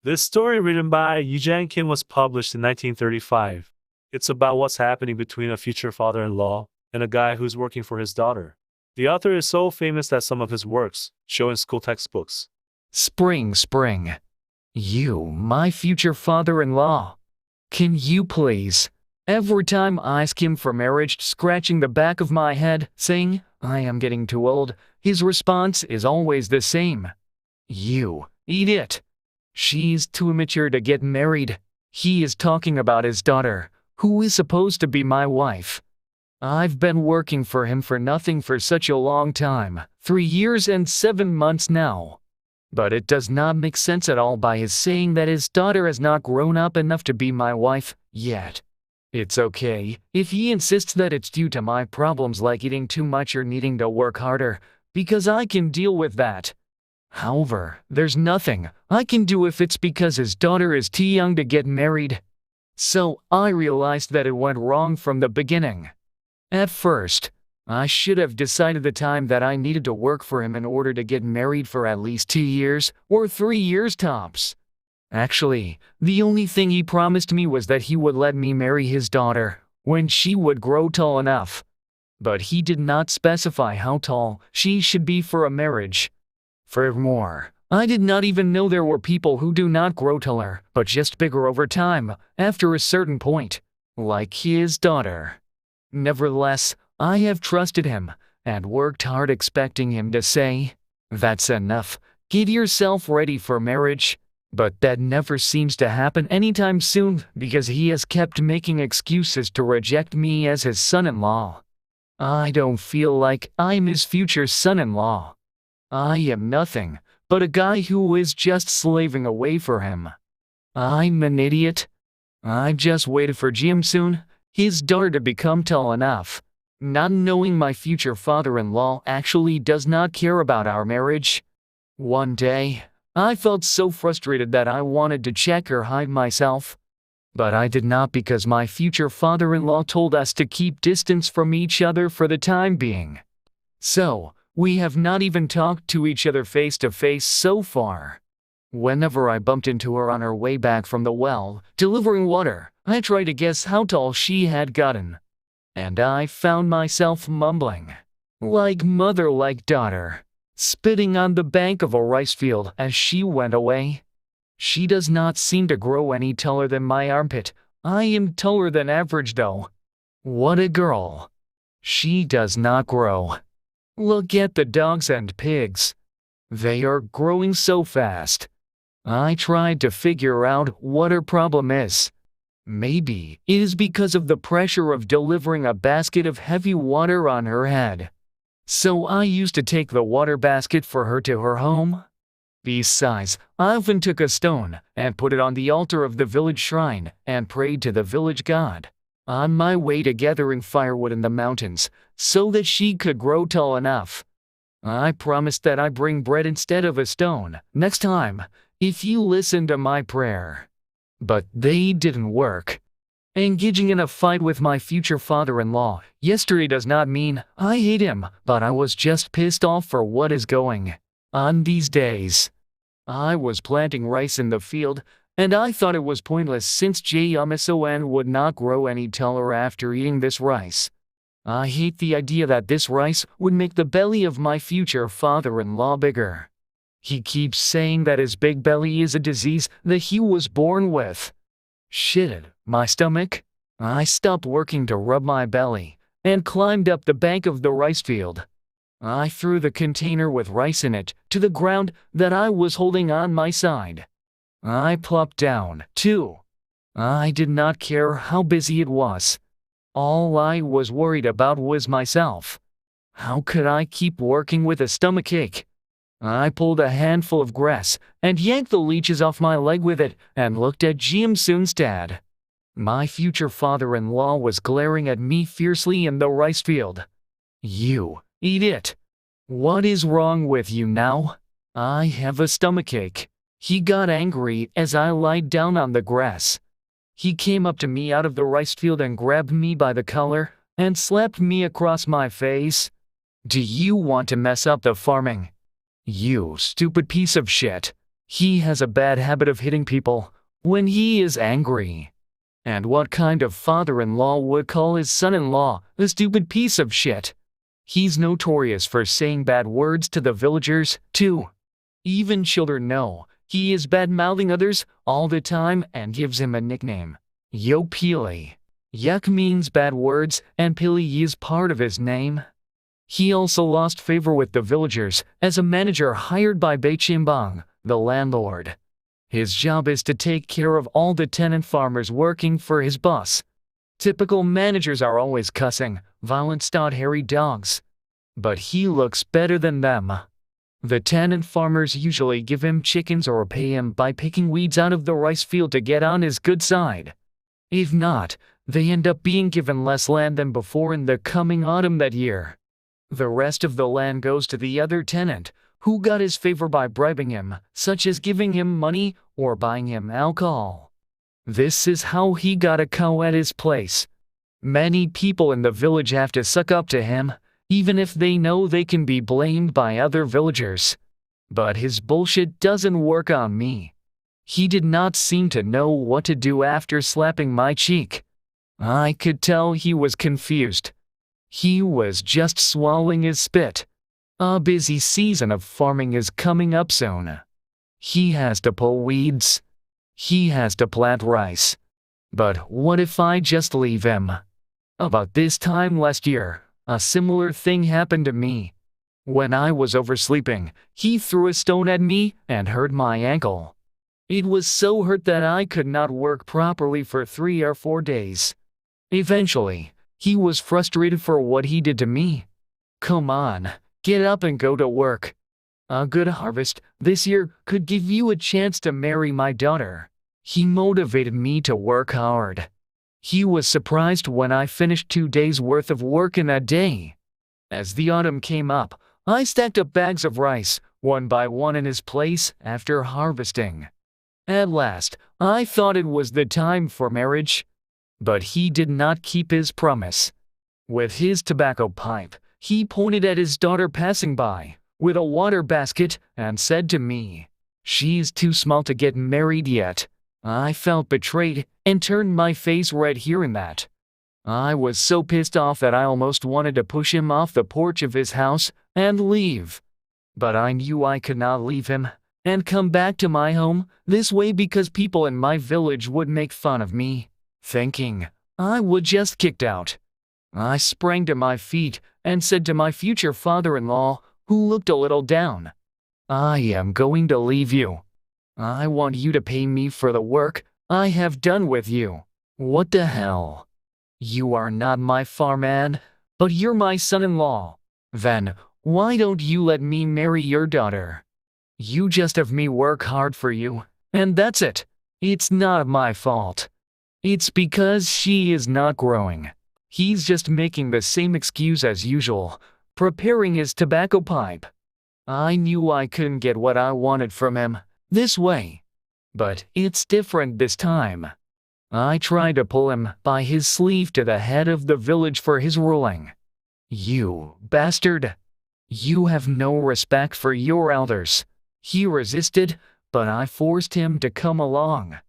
This story, written by You-Jeong Kim, was published in 1935. It's about what's happening between a future father-in-law and a guy who's working for his daughter. The author is so famous that some of his works show in school textbooks. Spring, spring. You, my future father-in-law. Can you please? Every time I ask him for marriage, scratching the back of my head, saying, I am getting too old, his response is always the same. You, idiot. She's too immature to get married. He is talking about his daughter, who is supposed to be my wife. I've been working for him for nothing for such a long time, 3 years and 7 months now. But it does not make sense at all by his saying that his daughter has not grown up enough to be my wife yet. It's okay if he insists that it's due to my problems like eating too much or needing to work harder, because I can deal with that. However, there's nothing I can do if it's because his daughter is too young to get married. So I realized that it went wrong from the beginning. At first, I should have decided the time that I needed to work for him in order to get married for at least 2 years or 3 years tops. Actually, the only thing he promised me was that he would let me marry his daughter when she would grow tall enough. But he did not specify how tall she should be for a marriage. Furthermore, I did not even know there were people who do not grow taller, but just bigger over time, after a certain point, like his daughter. Nevertheless, I have trusted him and worked hard expecting him to say, "That's enough, get yourself ready for marriage." But that never seems to happen anytime soon because he has kept making excuses to reject me as his son-in-law. I don't feel like I'm his future son-in-law. I am nothing but a guy who is just slaving away for him. I'm an idiot. I just waited for Chang-Soo, his daughter, to become tall enough, not knowing my future father-in-law actually does not care about our marriage. One day, I felt so frustrated that I wanted to check or hide myself. But I did not because my future father-in-law told us to keep distance from each other for the time being. So, we have not even talked to each other face to face so far. Whenever I bumped into her on her way back from the well, delivering water, I tried to guess how tall she had gotten. And I found myself mumbling, like mother like daughter, spitting on the bank of a rice field as she went away. She does not seem to grow any taller than my armpit. I am taller than average though. What a girl. She does not grow. Look at the dogs and pigs. They are growing so fast. I tried to figure out what her problem is. Maybe it is because of the pressure of delivering a basket of heavy water on her head. So I used to take the water basket for her to her home. Besides, I often took a stone and put it on the altar of the village shrine and prayed to the village god on my way to gathering firewood in the mountains so that she could grow tall enough. I promised that I'd bring bread instead of a stone next time if you listen to my prayer. But they didn't work. Engaging in a fight with my future father-in-law yesterday does not mean I hate him, but I was just pissed off for what is going on these days. I was planting rice in the field, and I thought it was pointless since Chang-Soo would not grow any taller after eating this rice. I hate the idea that this rice would make the belly of my future father-in-law bigger. He keeps saying that his big belly is a disease that he was born with. Shit, my stomach. I stopped working to rub my belly and climbed up the bank of the rice field. I threw the container with rice in it to the ground that I was holding on my side. I plopped down, too. I did not care how busy it was. All I was worried about was myself. How could I keep working with a stomachache? I pulled a handful of grass and yanked the leeches off my leg with it and looked at Chang-Soo's dad. My future father-in-law was glaring at me fiercely in the rice field. You, idiot. What is wrong with you now? I have a stomachache. He got angry as I lied down on the grass. He came up to me out of the rice field and grabbed me by the collar and slapped me across my face. Do you want to mess up the farming? You stupid piece of shit. He has a bad habit of hitting people when he is angry. And what kind of father-in-law would call his son-in-law a stupid piece of shit? He's notorious for saying bad words to the villagers, too. Even children know he is bad-mouthing others all the time and gives him a nickname, Yo Pili. Yuck means bad words, and Pili is part of his name. He also lost favor with the villagers as a manager hired by Bae Chimbang, the landlord. His job is to take care of all the tenant farmers working for his boss. Typical managers are always cussing, violent hairy dogs. But he looks better than them. The tenant farmers usually give him chickens or pay him by picking weeds out of the rice field to get on his good side. If not, they end up being given less land than before in the coming autumn that year. The rest of the land goes to the other tenant, who got his favor by bribing him, such as giving him money or buying him alcohol. This is how he got a cow at his place. Many people in the village have to suck up to him, even if they know they can be blamed by other villagers. But his bullshit doesn't work on me. He did not seem to know what to do after slapping my cheek. I could tell he was confused. He was just swallowing his spit. A busy season of farming is coming up soon. He has to pull weeds. He has to plant rice. But what if I just leave him? About this time last year, a similar thing happened to me. When I was oversleeping, he threw a stone at me and hurt my ankle. It was so hurt that I could not work properly for 3 or 4 days. Eventually, he was frustrated for what he did to me. Come on, get up and go to work. A good harvest this year could give you a chance to marry my daughter. He motivated me to work hard. He was surprised when I finished 2 days' worth of work in a day. As the autumn came up, I stacked up bags of rice, one by one in his place after harvesting. At last, I thought it was the time for marriage. But he did not keep his promise. With his tobacco pipe, he pointed at his daughter passing by with a water basket and said to me, "She's too small to get married yet." I felt betrayed and turned my face red hearing that. I was so pissed off that I almost wanted to push him off the porch of his house and leave. But I knew I could not leave him and come back to my home this way because people in my village would make fun of me, thinking I would just kicked out. I sprang to my feet and said to my future father-in-law, who looked a little down, "I am going to leave you. I want you to pay me for the work I have done with you." What the hell? You are not my farmhand, but you're my son-in-law. Then, why don't you let me marry your daughter? You just have me work hard for you, and that's it. It's not my fault. It's because she is not growing. He's just making the same excuse as usual, preparing his tobacco pipe. I knew I couldn't get what I wanted from him this way. But it's different this time. I tried to pull him by his sleeve to the head of the village for his ruling. "You bastard! You have no respect for your elders." He resisted, but I forced him to come along.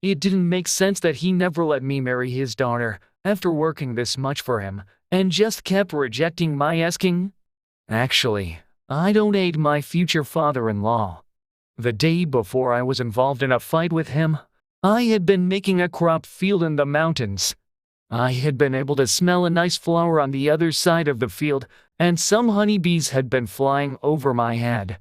It didn't make sense that he never let me marry his daughter after working this much for him, and just kept rejecting my asking. Actually, I don't hate my future father-in-law. The day before I was involved in a fight with him, I had been making a crop field in the mountains. I had been able to smell a nice flower on the other side of the field, and some honeybees had been flying over my head.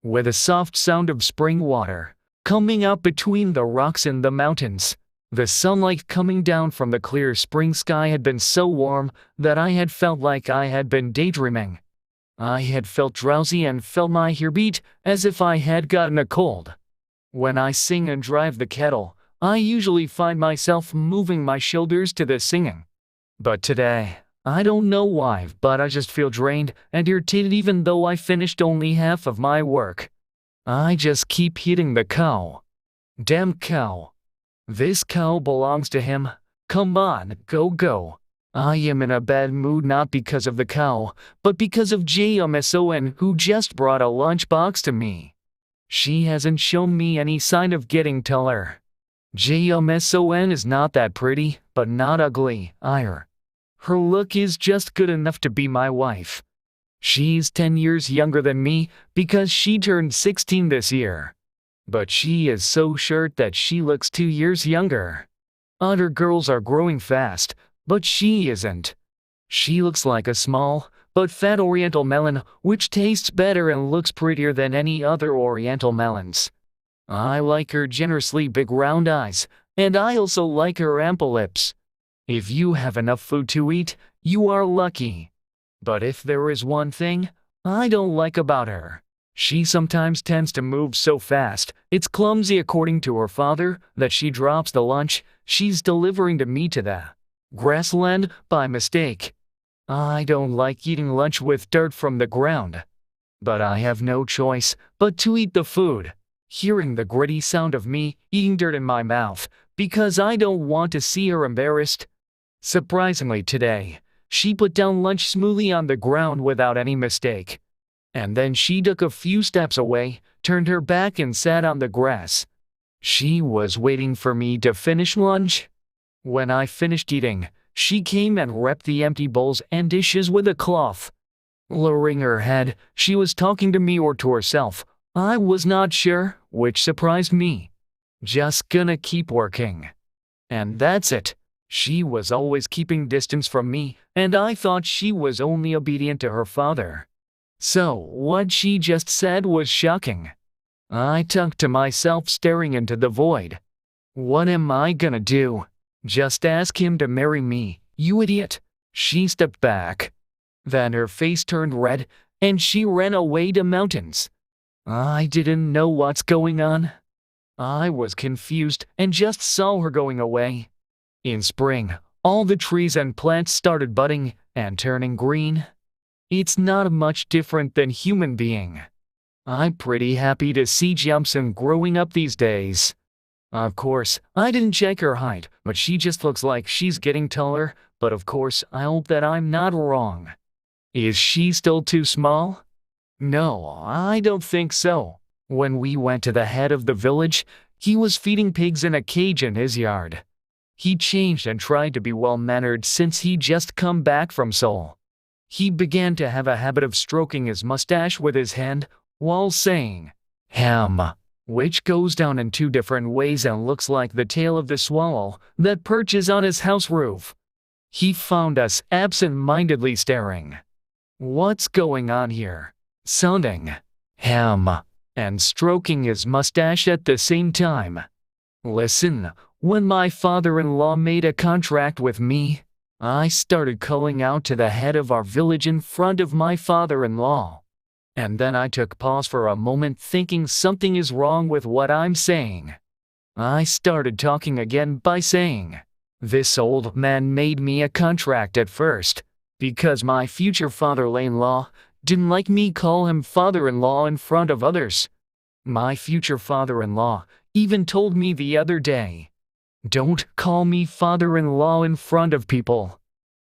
With a soft sound of spring water coming out between the rocks in the mountains, the sunlight coming down from the clear spring sky had been so warm that I had felt like I had been daydreaming. I had felt drowsy and felt my hair beat as if I had gotten a cold. When I sing and drive the kettle, I usually find myself moving my shoulders to the singing. But today, I don't know why, but I just feel drained and irritated even though I finished only half of my work. I just keep hitting the cow. Damn cow. This cow belongs to him. Come on, go. I am in a bad mood not because of the cow, but because of JMSON who just brought a lunchbox to me. She hasn't shown me any sign of getting taller. JMSON is not that pretty, but not ugly, either. Her look is just good enough to be my wife. She's 10 years younger than me because she turned 16 this year. But she is so short that she looks 2 years younger. Other girls are growing fast, but she isn't. She looks like a small, but fat oriental melon, which tastes better and looks prettier than any other oriental melons. I like her generously big round eyes, and I also like her ample lips. If you have enough food to eat, you are lucky. But if there is one thing I don't like about her, she sometimes tends to move so fast, it's clumsy according to her father, that she drops the lunch she's delivering to me to the grassland by mistake. I don't like eating lunch with dirt from the ground. But I have no choice but to eat the food, hearing the gritty sound of me eating dirt in my mouth, because I don't want to see her embarrassed. Surprisingly today, she put down lunch smoothly on the ground without any mistake. And then she took a few steps away, turned her back and sat on the grass. She was waiting for me to finish lunch. When I finished eating, she came and wrapped the empty bowls and dishes with a cloth. Lowering her head, she was talking to me or to herself. I was not sure, which surprised me. Just gonna keep working. And that's it. She was always keeping distance from me, and I thought she was only obedient to her father. So, what she just said was shocking. I talked to myself, staring into the void. What am I gonna do? Just ask him to marry me, you idiot. She stepped back. Then her face turned red, and she ran away to mountains. I didn't know what's going on. I was confused and just saw her going away. In spring, all the trees and plants started budding and turning green. It's not much different than human being. I'm pretty happy to see Jumson growing up these days. Of course, I didn't check her height, but she just looks like she's getting taller, but of course, I hope that I'm not wrong. Is she still too small? No, I don't think so. When we went to the head of the village, he was feeding pigs in a cage in his yard. He changed and tried to be well-mannered since he just come back from Seoul. He began to have a habit of stroking his mustache with his hand while saying, "Ham," which goes down in 2 different ways and looks like the tail of the swallow that perches on his house roof. He found us absent-mindedly staring. What's going on here? Sounding ham and stroking his mustache at the same time. Listen, when my father-in-law made a contract with me, I started calling out to the head of our village in front of my father-in-law. And then I took pause for a moment, thinking something is wrong with what I'm saying. I started talking again by saying, "This old man made me a contract at first, because my future father-in-law didn't like me call him father-in-law in front of others. My future father-in-law even told me the other day, 'Don't call me father-in-law in front of people.'